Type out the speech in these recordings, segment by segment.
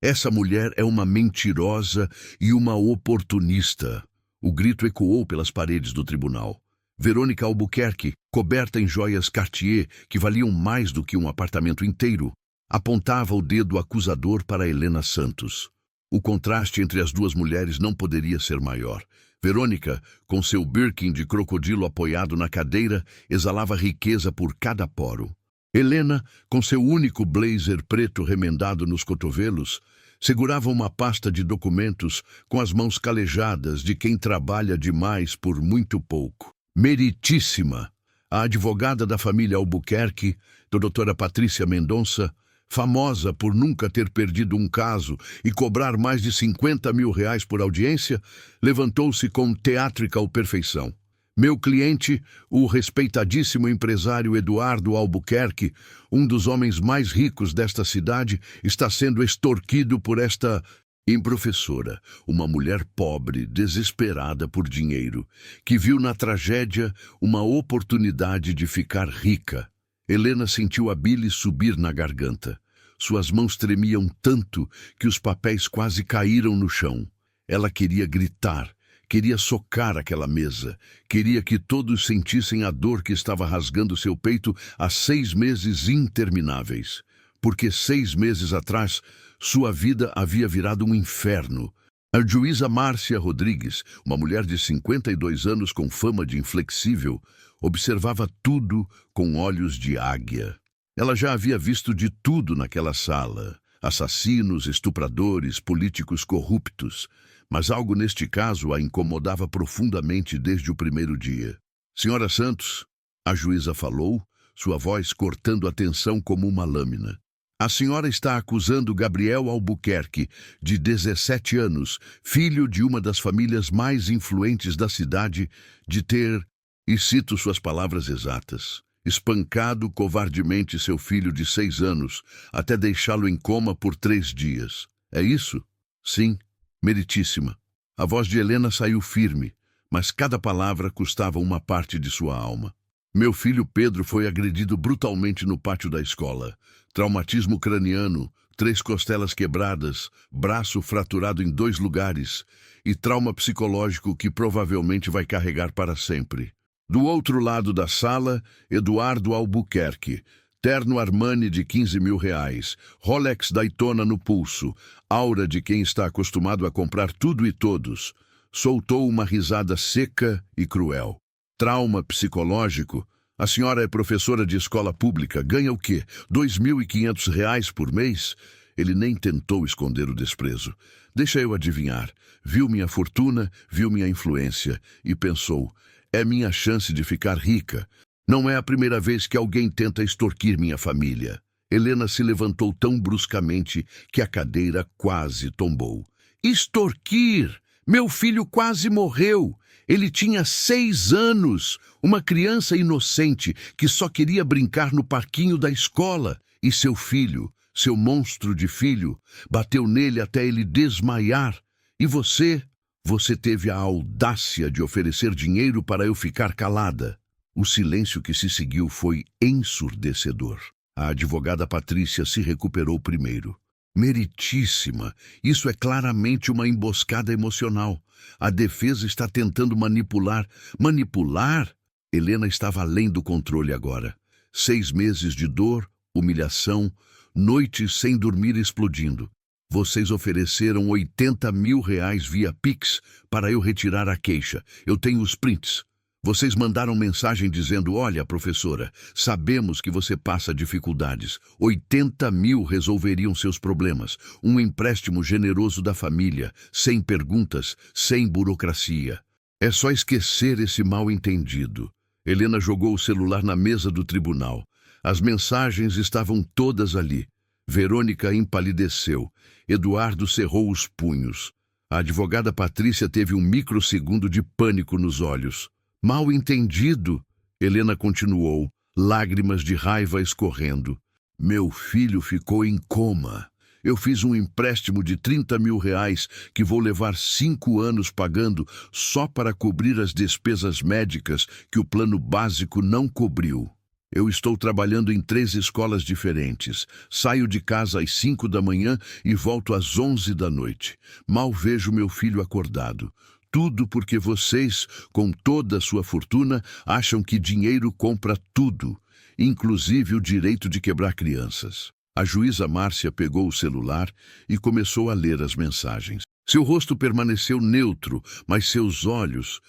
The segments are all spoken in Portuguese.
Essa mulher é uma mentirosa e uma oportunista. O grito ecoou pelas paredes do tribunal. Verônica Albuquerque, coberta em joias Cartier que valiam mais do que um apartamento inteiro, apontava o dedo acusador para Helena Santos. O contraste entre as duas mulheres não poderia ser maior. Verônica, com seu Birkin de crocodilo apoiado na cadeira, exalava riqueza por cada poro. Helena, com seu único blazer preto remendado nos cotovelos, segurava uma pasta de documentos com as mãos calejadas de quem trabalha demais por muito pouco. Meritíssima, a advogada da família Albuquerque, doutora Patrícia Mendonça, famosa por nunca ter perdido um caso e cobrar mais de 50 mil reais por audiência, levantou-se com teatrical perfeição. Meu cliente, o respeitadíssimo empresário Eduardo Albuquerque, um dos homens mais ricos desta cidade, está sendo extorquido por esta improfessora, uma mulher pobre, desesperada por dinheiro, que viu na tragédia uma oportunidade de ficar rica. Helena sentiu a bile subir na garganta. Suas mãos tremiam tanto que os papéis quase caíram no chão. Ela queria gritar, queria socar aquela mesa, queria que todos sentissem a dor que estava rasgando seu peito há 6 meses intermináveis. Porque 6 meses atrás, sua vida havia virado um inferno. A juíza Márcia Rodrigues, uma mulher de 52 anos com fama de inflexível, observava tudo com olhos de águia. Ela já havia visto de tudo naquela sala: assassinos, estupradores, políticos corruptos. Mas algo neste caso a incomodava profundamente desde o primeiro dia. Senhora Santos, a juíza falou, sua voz cortando a tensão como uma lâmina. A senhora está acusando Gabriel Albuquerque, de 17 anos, filho de uma das famílias mais influentes da cidade, de ter, e cito suas palavras exatas, espancado covardemente seu filho de 6 anos, até deixá-lo em coma por 3 dias. É isso? Sim, meritíssima. A voz de Helena saiu firme, mas cada palavra custava uma parte de sua alma. Meu filho Pedro foi agredido brutalmente no pátio da escola. Traumatismo craniano, 3 costelas quebradas, braço fraturado em 2 lugares e trauma psicológico que provavelmente vai carregar para sempre. Do outro lado da sala, Eduardo Albuquerque, terno Armani de 15 mil reais, Rolex Daytona no pulso, aura de quem está acostumado a comprar tudo e todos, soltou uma risada seca e cruel. Trauma psicológico? A senhora é professora de escola pública, ganha o quê? 2.500 reais por mês? Ele nem tentou esconder o desprezo. Deixa eu adivinhar. Viu minha fortuna, viu minha influência e pensou: é minha chance de ficar rica. Não é a primeira vez que alguém tenta extorquir minha família. Helena se levantou tão bruscamente que a cadeira quase tombou. Extorquir? Meu filho quase morreu. Ele tinha 6 anos, uma criança inocente que só queria brincar no parquinho da escola. E seu filho, seu monstro de filho, bateu nele até ele desmaiar. E você teve a audácia de oferecer dinheiro para eu ficar calada. O silêncio que se seguiu foi ensurdecedor. A advogada Patrícia se recuperou primeiro. Meritíssima, isso é claramente uma emboscada emocional. A defesa está tentando manipular. Manipular? Helena estava além do controle agora. 6 meses de dor, humilhação, noites sem dormir explodindo. Vocês ofereceram 80 mil reais via Pix para eu retirar a queixa. Eu tenho os prints. Vocês mandaram mensagem dizendo: olha, professora, sabemos que você passa dificuldades. 80 mil resolveriam seus problemas. Um empréstimo generoso da família, sem perguntas, sem burocracia. É só esquecer esse mal-entendido. Helena jogou o celular na mesa do tribunal. As mensagens estavam todas ali. Verônica empalideceu. Eduardo cerrou os punhos. A advogada Patrícia teve um microsegundo de pânico nos olhos. Mal entendido, Helena continuou, lágrimas de raiva escorrendo. Meu filho ficou em coma. Eu fiz um empréstimo de 30 mil reais que vou levar 5 anos pagando só para cobrir as despesas médicas que o plano básico não cobriu. Eu estou trabalhando em 3 escolas diferentes. Saio de casa às 5 da manhã e volto às 11 da noite. Mal vejo meu filho acordado. Tudo porque vocês, com toda a sua fortuna, acham que dinheiro compra tudo, inclusive o direito de quebrar crianças. A juíza Márcia pegou o celular e começou a ler as mensagens. Seu rosto permaneceu neutro, mas seus olhos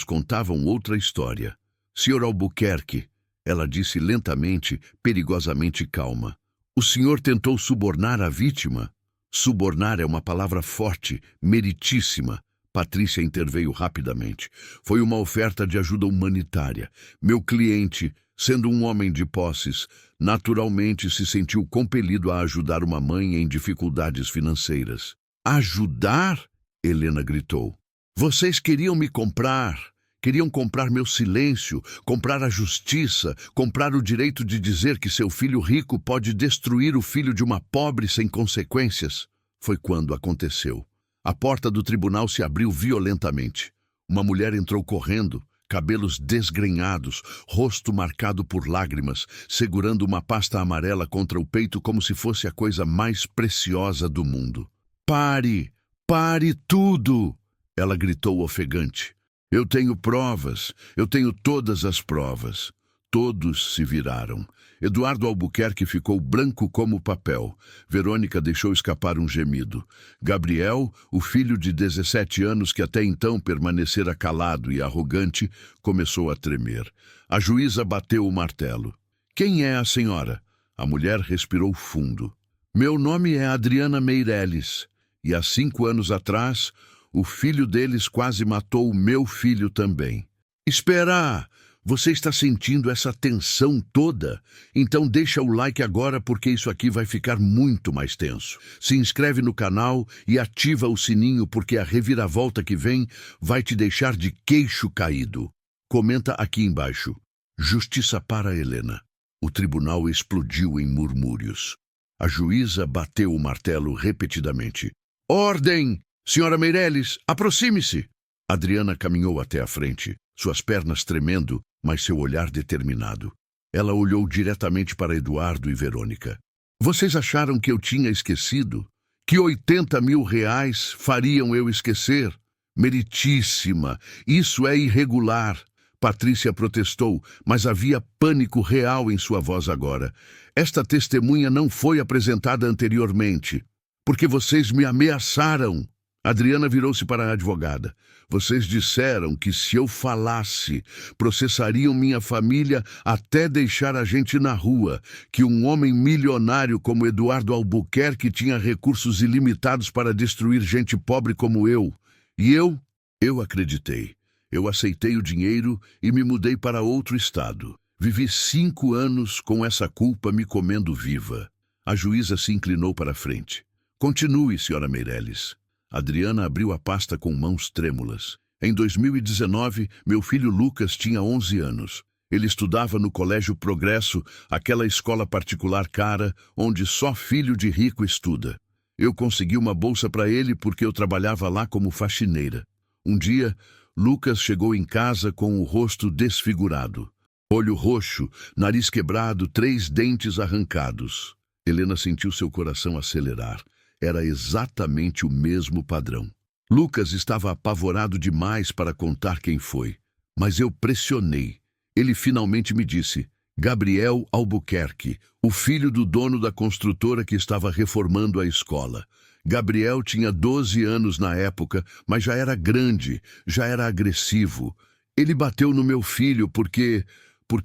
contavam outra história. Senhor Albuquerque, ela disse lentamente, perigosamente calma. O senhor tentou subornar a vítima? Subornar é uma palavra forte, meritíssima. Patrícia interveio rapidamente. Foi uma oferta de ajuda humanitária. Meu cliente, sendo um homem de posses, naturalmente se sentiu compelido a ajudar uma mãe em dificuldades financeiras. Ajudar? Helena gritou. Vocês queriam me comprar. Queriam comprar meu silêncio, comprar a justiça, comprar o direito de dizer que seu filho rico pode destruir o filho de uma pobre sem consequências. Foi quando aconteceu. A porta do tribunal se abriu violentamente. Uma mulher entrou correndo, cabelos desgrenhados, rosto marcado por lágrimas, segurando uma pasta amarela contra o peito como se fosse a coisa mais preciosa do mundo. Pare! Pare tudo! Ela gritou ofegante. Eu tenho provas, eu tenho todas as provas. Todos se viraram. Eduardo Albuquerque ficou branco como papel. Verônica deixou escapar um gemido. Gabriel, o filho de 17 anos que até então permanecera calado e arrogante, começou a tremer. A juíza bateu o martelo. Quem é a senhora? A mulher respirou fundo. Meu nome é Adriana Meireles, e há 5 anos atrás, o filho deles quase matou o meu filho também. Espera! Você está sentindo essa tensão toda? Então deixa o like agora porque isso aqui vai ficar muito mais tenso. Se inscreve no canal e ativa o sininho porque a reviravolta que vem vai te deixar de queixo caído. Comenta aqui embaixo. Justiça para Helena. O tribunal explodiu em murmúrios. A juíza bateu o martelo repetidamente. Ordem! Senhora Meireles, aproxime-se! Adriana caminhou até a frente, suas pernas tremendo, mas seu olhar determinado. Ela olhou diretamente para Eduardo e Verônica. Vocês acharam que eu tinha esquecido? Que 80 mil reais fariam eu esquecer? Meritíssima, isso é irregular. Patrícia protestou, mas havia pânico real em sua voz agora. Esta testemunha não foi apresentada anteriormente, porque vocês me ameaçaram. Adriana virou-se para a advogada. Vocês disseram que se eu falasse, processariam minha família até deixar a gente na rua, que um homem milionário como Eduardo Albuquerque tinha recursos ilimitados para destruir gente pobre como eu. E eu acreditei. Eu aceitei o dinheiro e me mudei para outro estado. Vivi 5 anos com essa culpa me comendo viva. A juíza se inclinou para a frente. Continue, senhora Meireles. Adriana abriu a pasta com mãos trêmulas. Em 2019, meu filho Lucas tinha 11 anos. Ele estudava no Colégio Progresso, aquela escola particular cara, onde só filho de rico estuda. Eu consegui uma bolsa para ele porque eu trabalhava lá como faxineira. Um dia, Lucas chegou em casa com o rosto desfigurado. Olho roxo, nariz quebrado, 3 dentes arrancados. Helena sentiu seu coração acelerar. Era exatamente o mesmo padrão. Lucas estava apavorado demais para contar quem foi. Mas eu pressionei. Ele finalmente me disse, Gabriel Albuquerque, o filho do dono da construtora que estava reformando a escola. Gabriel tinha 12 anos na época, mas já era grande, já era agressivo. Ele bateu no meu filho porque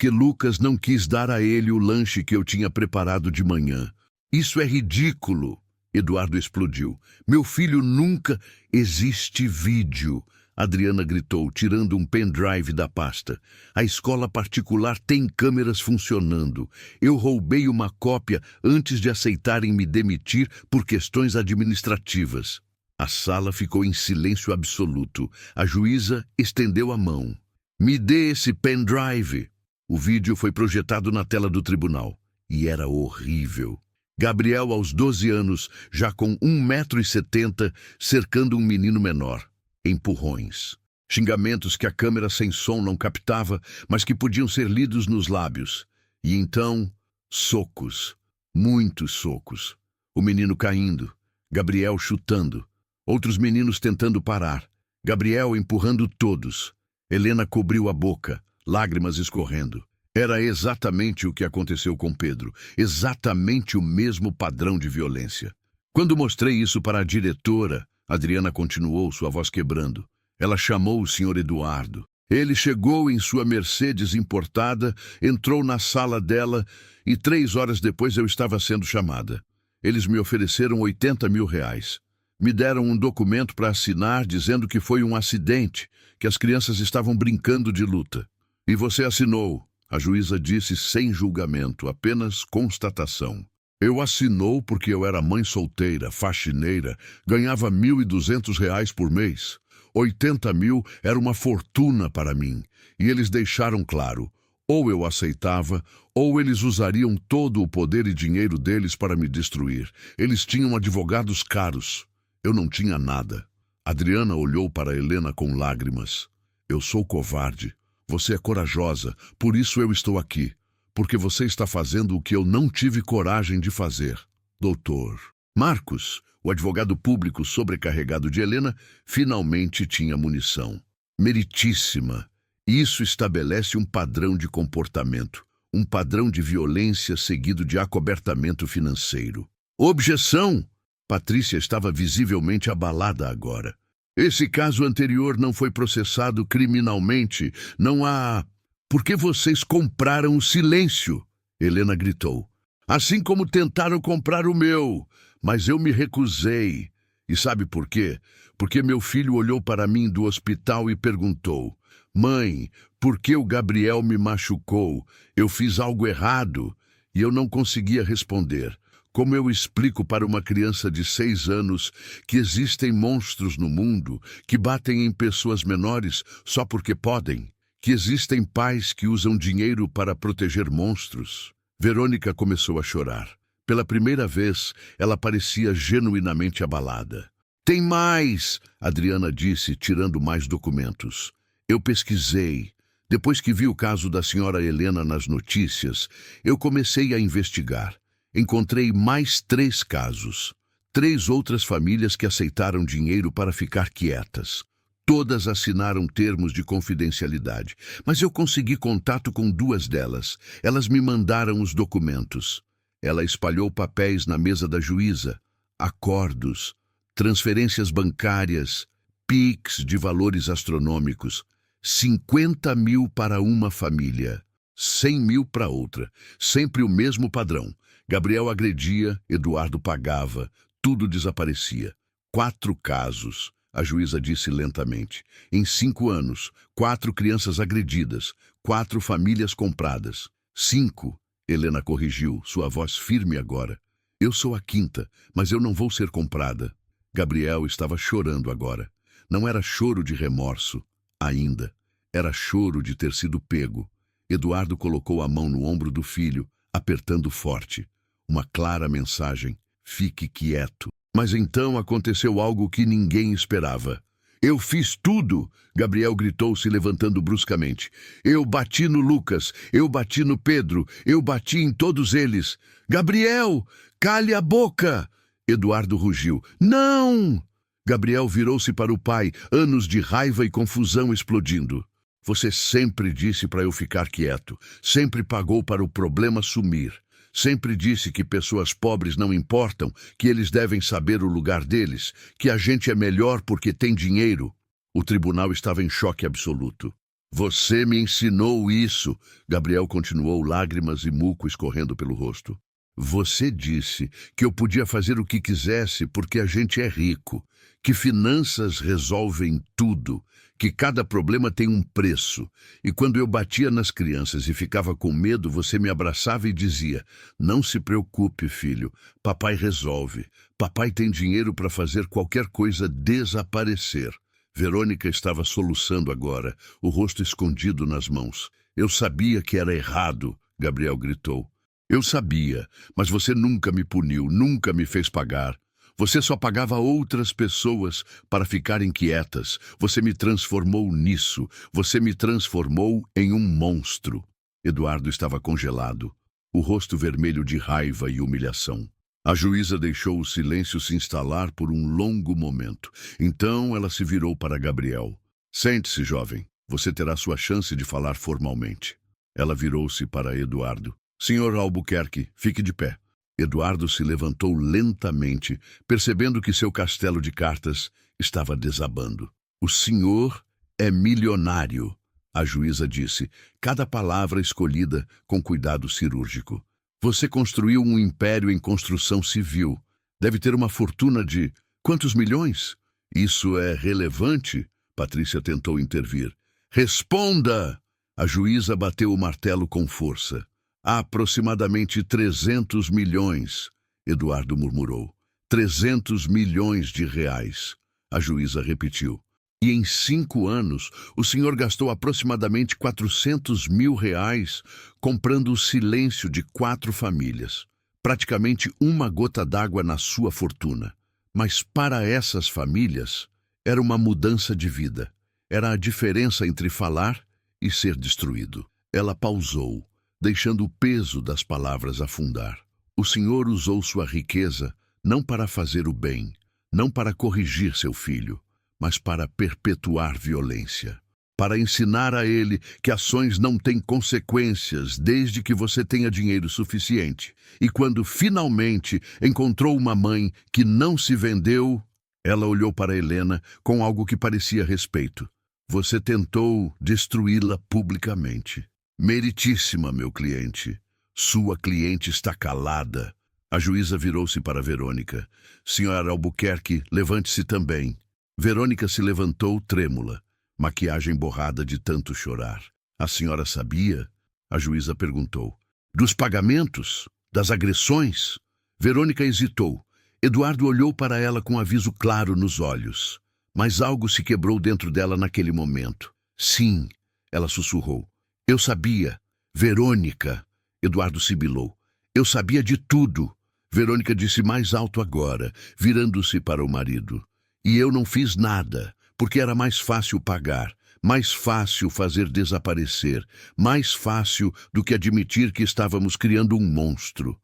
Lucas não quis dar a ele o lanche que eu tinha preparado de manhã. Isso é ridículo. Eduardo explodiu. Meu filho nunca... Existe vídeo. Adriana gritou, tirando um pendrive da pasta. A escola particular tem câmeras funcionando. Eu roubei uma cópia antes de aceitarem me demitir por questões administrativas. A sala ficou em silêncio absoluto. A juíza estendeu a mão. Me dê esse pendrive. O vídeo foi projetado na tela do tribunal. E era horrível. Gabriel, aos 12 anos, já com 1,70 m, cercando um menino menor. Empurrões. Xingamentos que a câmera sem som não captava, mas que podiam ser lidos nos lábios. E então, socos. Muitos socos. O menino caindo. Gabriel chutando. Outros meninos tentando parar. Gabriel empurrando todos. Helena cobriu a boca, lágrimas escorrendo. Era exatamente o que aconteceu com Pedro. Exatamente o mesmo padrão de violência. Quando mostrei isso para a diretora, Adriana continuou, sua voz quebrando. Ela chamou o Sr. Eduardo. Ele chegou em sua Mercedes importada, entrou na sala dela e 3 horas depois eu estava sendo chamada. Eles me ofereceram 80 mil reais. Me deram um documento para assinar dizendo que foi um acidente, que as crianças estavam brincando de luta. E você assinou, a juíza disse sem julgamento, apenas constatação. Eu assinou porque eu era mãe solteira, faxineira, ganhava 1.200 reais por mês. 80 mil era uma fortuna para mim, e eles deixaram claro, ou eu aceitava, ou eles usariam todo o poder e dinheiro deles para me destruir. Eles tinham advogados caros. Eu não tinha nada. Adriana olhou para Helena com lágrimas. Eu sou covarde. Você é corajosa, por isso eu estou aqui. Porque você está fazendo o que eu não tive coragem de fazer. Doutor Marcos, o advogado público sobrecarregado de Helena, finalmente tinha munição. Meritíssima. Isso estabelece um padrão de comportamento, um padrão de violência seguido de acobertamento financeiro. Objeção! Patrícia estava visivelmente abalada agora. Esse caso anterior não foi processado criminalmente. Não há... Por que vocês compraram o silêncio? Helena gritou. Assim como tentaram comprar o meu. Mas eu me recusei. E sabe por quê? Porque meu filho olhou para mim do hospital e perguntou: Mãe, por que o Gabriel me machucou? Eu fiz algo errado? E eu não conseguia responder. Como eu explico para uma criança de 6 anos que existem monstros no mundo que batem em pessoas menores só porque podem? Que existem pais que usam dinheiro para proteger monstros? Verônica começou a chorar. Pela primeira vez, ela parecia genuinamente abalada. Tem mais, Adriana disse, tirando mais documentos. Eu pesquisei. Depois que vi o caso da senhora Helena nas notícias, eu comecei a investigar. Encontrei mais 3 casos. 3 outras famílias que aceitaram dinheiro para ficar quietas. Todas assinaram termos de confidencialidade, mas eu consegui contato com 2 delas. Elas me mandaram os documentos. Ela espalhou papéis na mesa da juíza, acordos, transferências bancárias, PIX de valores astronômicos, 50 mil para uma família, 100 mil para outra, sempre o mesmo padrão. Gabriel agredia, Eduardo pagava, tudo desaparecia. 4 casos, a juíza disse lentamente. Em 5 anos, 4 crianças agredidas, 4 famílias compradas. 5, Helena corrigiu, sua voz firme agora. Eu sou a 5ª, mas eu não vou ser comprada. Gabriel estava chorando agora. Não era choro de remorso, ainda. Era choro de ter sido pego. Eduardo colocou a mão no ombro do filho, apertando forte. Uma clara mensagem: fique quieto. Mas então aconteceu algo que ninguém esperava. Eu fiz tudo, Gabriel gritou, se levantando bruscamente. Eu bati no Lucas, eu bati no Pedro, eu bati em todos eles. Gabriel, cale a boca! Eduardo rugiu. Não! Gabriel virou-se para o pai, anos de raiva e confusão explodindo. Você sempre disse para eu ficar quieto, sempre pagou para o problema sumir. Sempre disse que pessoas pobres não importam, que eles devem saber o lugar deles, que a gente é melhor porque tem dinheiro. O tribunal estava em choque absoluto. Você me ensinou isso, Gabriel continuou, lágrimas e muco escorrendo pelo rosto. Você disse que eu podia fazer o que quisesse porque a gente é rico, que finanças resolvem tudo, que cada problema tem um preço. E quando eu batia nas crianças e ficava com medo, você me abraçava e dizia: não se preocupe, filho, papai resolve. Papai tem dinheiro para fazer qualquer coisa desaparecer. Verônica estava soluçando agora, o rosto escondido nas mãos. Eu sabia que era errado, Gabriel gritou. Eu sabia, mas você nunca me puniu, nunca me fez pagar. Você só pagava outras pessoas para ficarem quietas. Você me transformou nisso. Você me transformou em um monstro. Eduardo estava congelado, o rosto vermelho de raiva e humilhação. A juíza deixou o silêncio se instalar por um longo momento. Então ela se virou para Gabriel. Sente-se, jovem. Você terá sua chance de falar formalmente. Ela virou-se para Eduardo. Senhor Albuquerque, fique de pé. Eduardo se levantou lentamente, percebendo que seu castelo de cartas estava desabando. O senhor é milionário, a juíza disse, cada palavra escolhida com cuidado cirúrgico. Você construiu um império em construção civil. Deve ter uma fortuna de... Quantos milhões? Isso é relevante? Patrícia tentou intervir. Responda! A juíza bateu o martelo com força. Aproximadamente 300 milhões, Eduardo murmurou. 300 milhões de reais. A juíza repetiu. E em 5 anos, o senhor gastou aproximadamente 400 mil reais comprando o silêncio de 4 famílias. Praticamente uma gota d'água na sua fortuna. Mas para essas famílias, era uma mudança de vida. Era a diferença entre falar e ser destruído. Ela pausou, deixando o peso das palavras afundar. O senhor usou sua riqueza não para fazer o bem, não para corrigir seu filho, mas para perpetuar violência. Para ensinar a ele que ações não têm consequências desde que você tenha dinheiro suficiente. E quando finalmente encontrou uma mãe que não se vendeu, ela olhou para Helena com algo que parecia respeito. Você tentou destruí-la publicamente. Meritíssima, meu cliente. Sua cliente está calada. A juíza virou-se para Verônica. Senhora Albuquerque, levante-se também. Verônica se levantou trêmula, maquiagem borrada de tanto chorar. A senhora sabia? A juíza perguntou. Dos pagamentos? Das agressões? Verônica hesitou. Eduardo olhou para ela com aviso claro nos olhos. Mas algo se quebrou dentro dela naquele momento. Sim, ela sussurrou. Eu sabia. Verônica. Eduardo sibilou. Eu sabia de tudo. Verônica disse mais alto agora, virando-se para o marido. E eu não fiz nada, porque era mais fácil pagar, mais fácil fazer desaparecer, mais fácil do que admitir que estávamos criando um monstro.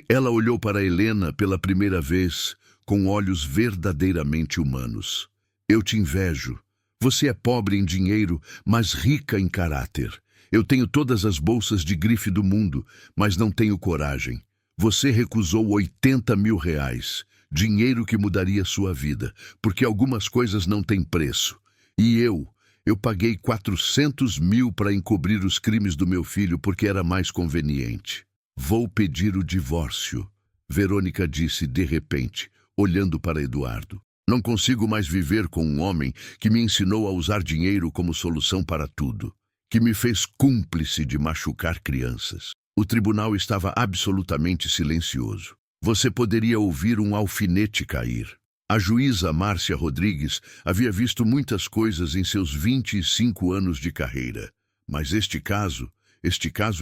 Ela olhou para Helena pela primeira vez, com olhos verdadeiramente humanos. Eu te invejo. Você é pobre em dinheiro, mas rica em caráter. Eu tenho todas as bolsas de grife do mundo, mas não tenho coragem. Você recusou 80 mil reais, dinheiro que mudaria sua vida, porque algumas coisas não têm preço. E eu paguei 400 mil para encobrir os crimes do meu filho porque era mais conveniente. Vou pedir o divórcio, Verônica disse de repente, olhando para Eduardo. Não consigo mais viver com um homem que me ensinou a usar dinheiro como solução para tudo, que me fez cúmplice de machucar crianças. O tribunal estava absolutamente silencioso. Você poderia ouvir um alfinete cair. A juíza Márcia Rodrigues havia visto muitas coisas em seus 25 anos de carreira. Mas este caso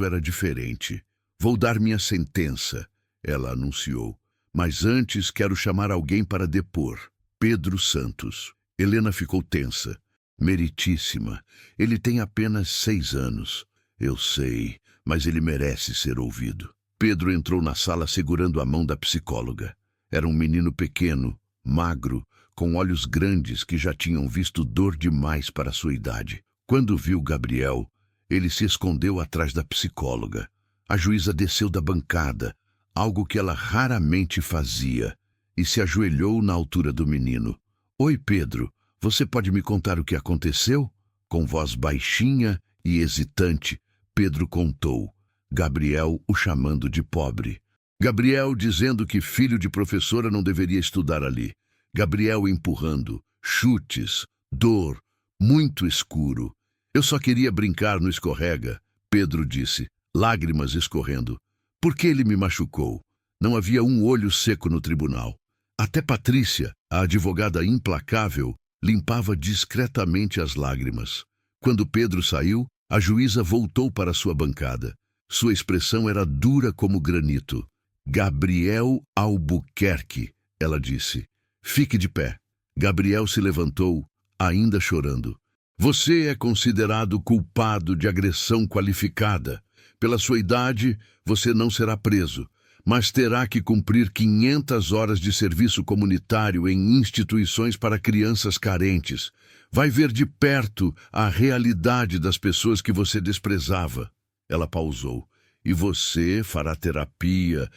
era diferente. Vou dar minha sentença, ela anunciou. Mas antes quero chamar alguém para depor. Pedro Santos. Helena ficou tensa. Meritíssima. Ele tem apenas 6 anos. Eu sei, mas ele merece ser ouvido. Pedro entrou na sala segurando a mão da psicóloga. Era um menino pequeno, magro, com olhos grandes que já tinham visto dor demais para sua idade. Quando viu Gabriel, ele se escondeu atrás da psicóloga. A juíza desceu da bancada, algo que ela raramente fazia, e se ajoelhou na altura do menino. Oi, Pedro, você pode me contar o que aconteceu? Com voz baixinha e hesitante, Pedro contou. Gabriel o chamando de pobre. Gabriel dizendo que filho de professora não deveria estudar ali. Gabriel empurrando, chutes, dor, muito escuro. Eu só queria brincar no escorrega, Pedro disse, lágrimas escorrendo. Por que ele me machucou? Não havia um olho seco no tribunal. Até Patrícia, a advogada implacável, limpava discretamente as lágrimas. Quando Pedro saiu, a juíza voltou para sua bancada. Sua expressão era dura como granito. Gabriel Albuquerque, ela disse. Fique de pé. Gabriel se levantou, ainda chorando. Você é considerado culpado de agressão qualificada. Pela sua idade, você não será preso, mas terá que cumprir 500 horas de serviço comunitário em instituições para crianças carentes. Vai ver de perto a realidade das pessoas que você desprezava. Ela pausou. E você fará terapia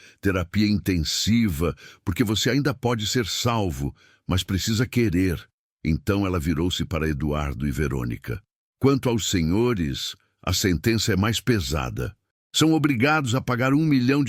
intensiva, porque você ainda pode ser salvo, mas precisa querer. Então ela virou-se para Eduardo e Verônica. Quanto aos senhores, a sentença é mais pesada. São obrigados a pagar R$ 1 milhão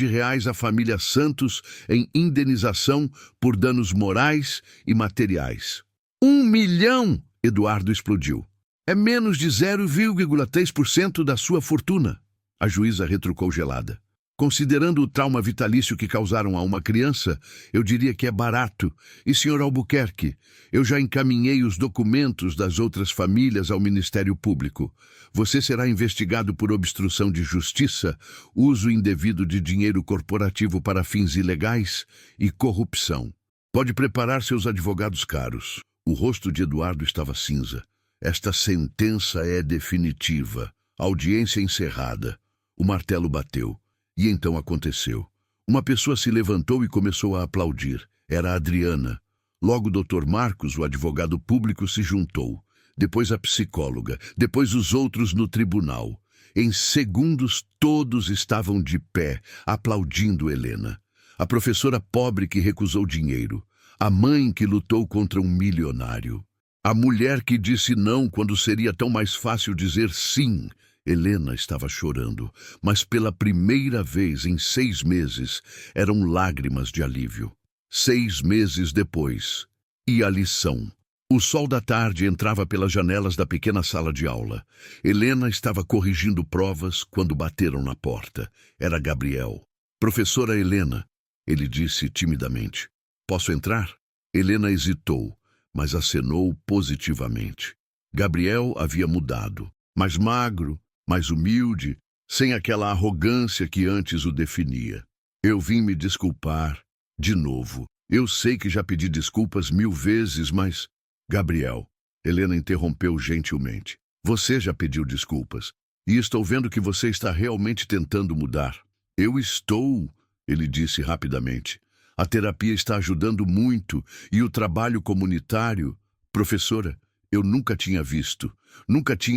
à família Santos em indenização por danos morais e materiais. 1 milhão! Eduardo explodiu. É menos de 0,3% da sua fortuna. A juíza retrucou gelada. Considerando o trauma vitalício que causaram a uma criança, eu diria que é barato. E, Sr. Albuquerque, eu já encaminhei os documentos das outras famílias ao Ministério Público. Você será investigado por obstrução de justiça, uso indevido de dinheiro corporativo para fins ilegais e corrupção. Pode preparar seus advogados caros. O rosto de Eduardo estava cinza. Esta sentença é definitiva. Audiência encerrada. O martelo bateu. E então aconteceu. Uma pessoa se levantou e começou a aplaudir. Era a Adriana. Logo o Dr. Marcos, o advogado público, se juntou. Depois a psicóloga. Depois os outros no tribunal. Em segundos todos estavam de pé, aplaudindo Helena. A professora pobre que recusou dinheiro. A mãe que lutou contra um milionário. A mulher que disse não quando seria tão mais fácil dizer sim. Helena estava chorando, mas pela primeira vez em 6 meses eram lágrimas de alívio. 6 meses depois. E a lição. O sol da tarde entrava pelas janelas da pequena sala de aula. Helena estava corrigindo provas quando bateram na porta. Era Gabriel. Professora Helena, ele disse timidamente. Posso entrar? Helena hesitou, mas acenou positivamente. Gabriel havia mudado, mais magro, mais humilde, sem aquela arrogância que antes o definia. Eu vim me desculpar, de novo. Eu sei que já pedi desculpas 1000 vezes, mas... Gabriel, Helena interrompeu gentilmente. Você já pediu desculpas, e estou vendo que você está realmente tentando mudar. Eu estou, ele disse rapidamente. A terapia está ajudando muito, e o trabalho comunitário... Professora, eu nunca tinha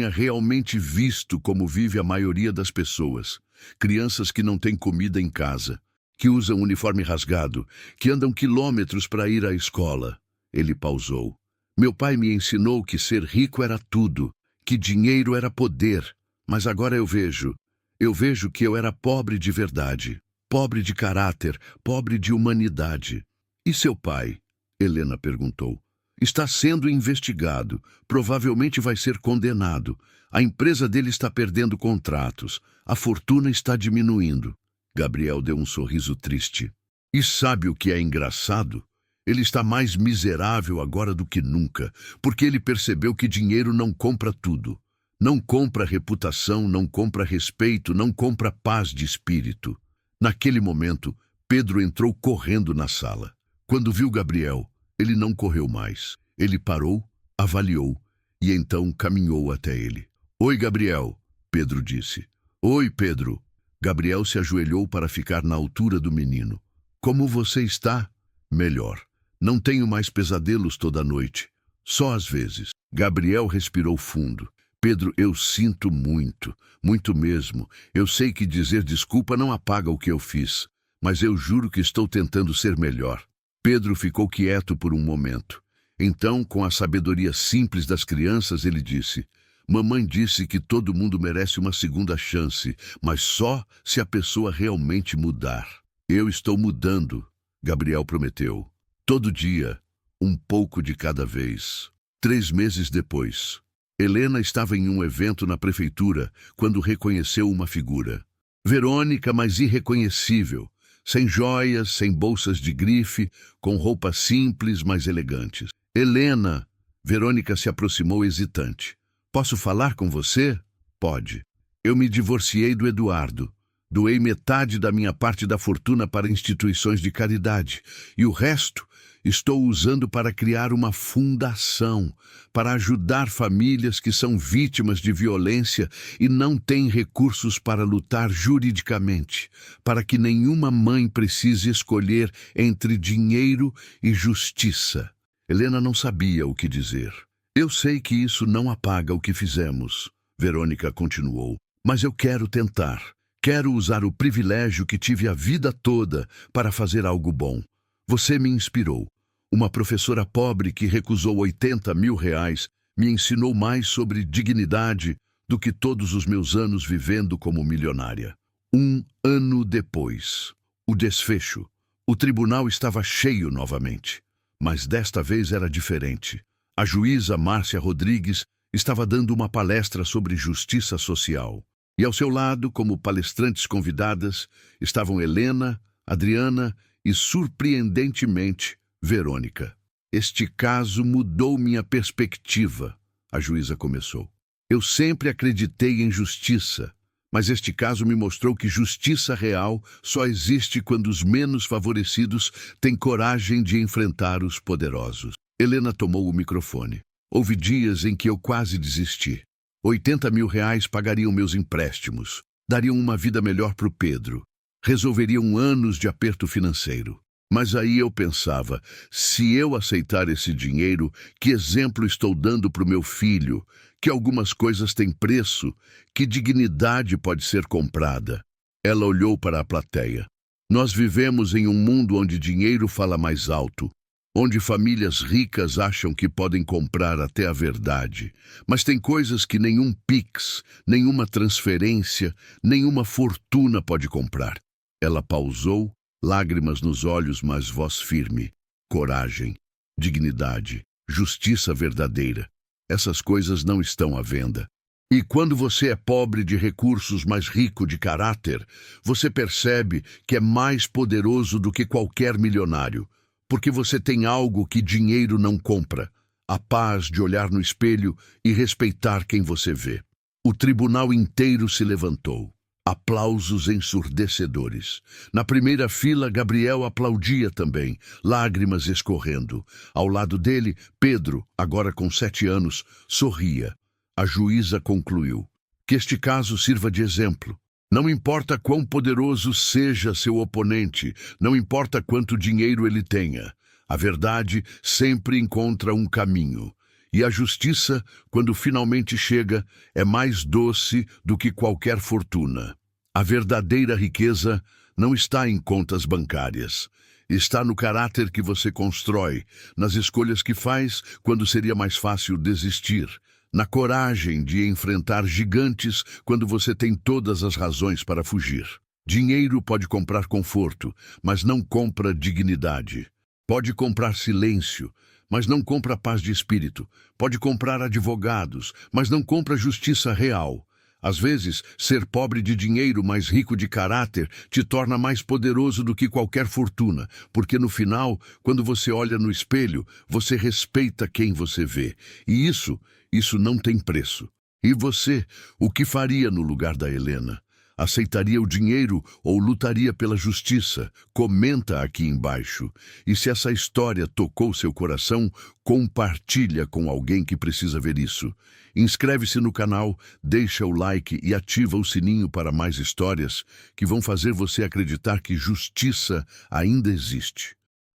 realmente visto como vive a maioria das pessoas. Crianças que não têm comida em casa, que usam uniforme rasgado, que andam quilômetros para ir à escola. Ele pausou. Meu pai me ensinou que ser rico era tudo, que dinheiro era poder, mas agora eu vejo que eu era pobre de verdade, pobre de caráter, pobre de humanidade. E seu pai? Helena perguntou. Está sendo investigado. Provavelmente vai ser condenado. A empresa dele está perdendo contratos. A fortuna está diminuindo. Gabriel deu um sorriso triste. E sabe o que é engraçado? Ele está mais miserável agora do que nunca, porque ele percebeu que dinheiro não compra tudo. Não compra reputação, não compra respeito, não compra paz de espírito. Naquele momento, Pedro entrou correndo na sala. Quando viu Gabriel, ele não correu mais. Ele parou, avaliou e então caminhou até ele. Oi, Gabriel, Pedro disse. Oi, Pedro. Gabriel se ajoelhou para ficar na altura do menino. Como você está? Melhor. Não tenho mais pesadelos toda noite. Só às vezes. Gabriel respirou fundo. Pedro, eu sinto muito, muito mesmo. Eu sei que dizer desculpa não apaga o que eu fiz, mas eu juro que estou tentando ser melhor. Pedro ficou quieto por um momento. Então, com a sabedoria simples das crianças, ele disse: Mamãe disse que todo mundo merece uma segunda chance, mas só se a pessoa realmente mudar. Eu estou mudando, Gabriel prometeu. Todo dia, um pouco de cada vez. 3 meses depois, Helena estava em um evento na prefeitura quando reconheceu uma figura. Verônica, mas irreconhecível. Sem joias, sem bolsas de grife, com roupas simples, mas elegantes. Helena! Verônica se aproximou hesitante. Posso falar com você? Pode. Eu me divorciei do Eduardo. Doei metade da minha parte da fortuna para instituições de caridade. E o resto Estou usando para criar uma fundação, para ajudar famílias que são vítimas de violência e não têm recursos para lutar juridicamente, para que nenhuma mãe precise escolher entre dinheiro e justiça. Helena não sabia o que dizer. Eu sei que isso não apaga o que fizemos, Verônica continuou, mas eu quero tentar. Quero usar o privilégio que tive a vida toda para fazer algo bom. Você me inspirou. Uma professora pobre que recusou R$ 80.000 me ensinou mais sobre dignidade do que todos os meus anos vivendo como milionária. 1 ano depois, o desfecho. O tribunal estava cheio novamente, mas desta vez era diferente. A juíza Márcia Rodrigues estava dando uma palestra sobre justiça social. E ao seu lado, como palestrantes convidadas, estavam Helena, Adriana e, surpreendentemente, Verônica. Este caso mudou minha perspectiva, a juíza começou. Eu sempre acreditei em justiça, mas este caso me mostrou que justiça real só existe quando os menos favorecidos têm coragem de enfrentar os poderosos. Helena tomou o microfone. Houve dias em que eu quase desisti. R$ 80.000 pagariam meus empréstimos, dariam uma vida melhor para o Pedro, resolveriam anos de aperto financeiro. Mas aí eu pensava, se eu aceitar esse dinheiro, que exemplo estou dando para o meu filho? Que algumas coisas têm preço, que dignidade pode ser comprada. Ela olhou para a plateia. Nós vivemos em um mundo onde dinheiro fala mais alto, onde famílias ricas acham que podem comprar até a verdade. Mas tem coisas que nenhum Pix, nenhuma transferência, nenhuma fortuna pode comprar. Ela pausou, lágrimas nos olhos, mas voz firme. Coragem, dignidade, justiça verdadeira. Essas coisas não estão à venda. E quando você é pobre de recursos, mas rico de caráter, você percebe que é mais poderoso do que qualquer milionário. Porque você tem algo que dinheiro não compra, a paz de olhar no espelho e respeitar quem você vê. O tribunal inteiro se levantou. Aplausos ensurdecedores. Na primeira fila, Gabriel aplaudia também, lágrimas escorrendo. Ao lado dele, Pedro, agora com 7 anos, sorria. A juíza concluiu. Que este caso sirva de exemplo. Não importa quão poderoso seja seu oponente, não importa quanto dinheiro ele tenha, a verdade sempre encontra um caminho. E a justiça, quando finalmente chega, é mais doce do que qualquer fortuna. A verdadeira riqueza não está em contas bancárias. Está no caráter que você constrói, nas escolhas que faz quando seria mais fácil desistir. Na coragem de enfrentar gigantes quando você tem todas as razões para fugir. Dinheiro pode comprar conforto, mas não compra dignidade. Pode comprar silêncio, mas não compra paz de espírito. Pode comprar advogados, mas não compra justiça real. Às vezes, ser pobre de dinheiro, mas rico de caráter, te torna mais poderoso do que qualquer fortuna, porque no final, quando você olha no espelho, você respeita quem você vê. E isso não tem preço. E você, o que faria no lugar da Helena? Aceitaria o dinheiro ou lutaria pela justiça? Comenta aqui embaixo. E se essa história tocou seu coração, compartilha com alguém que precisa ver isso. Inscreve-se no canal, deixa o like e ativa o sininho para mais histórias que vão fazer você acreditar que justiça ainda existe.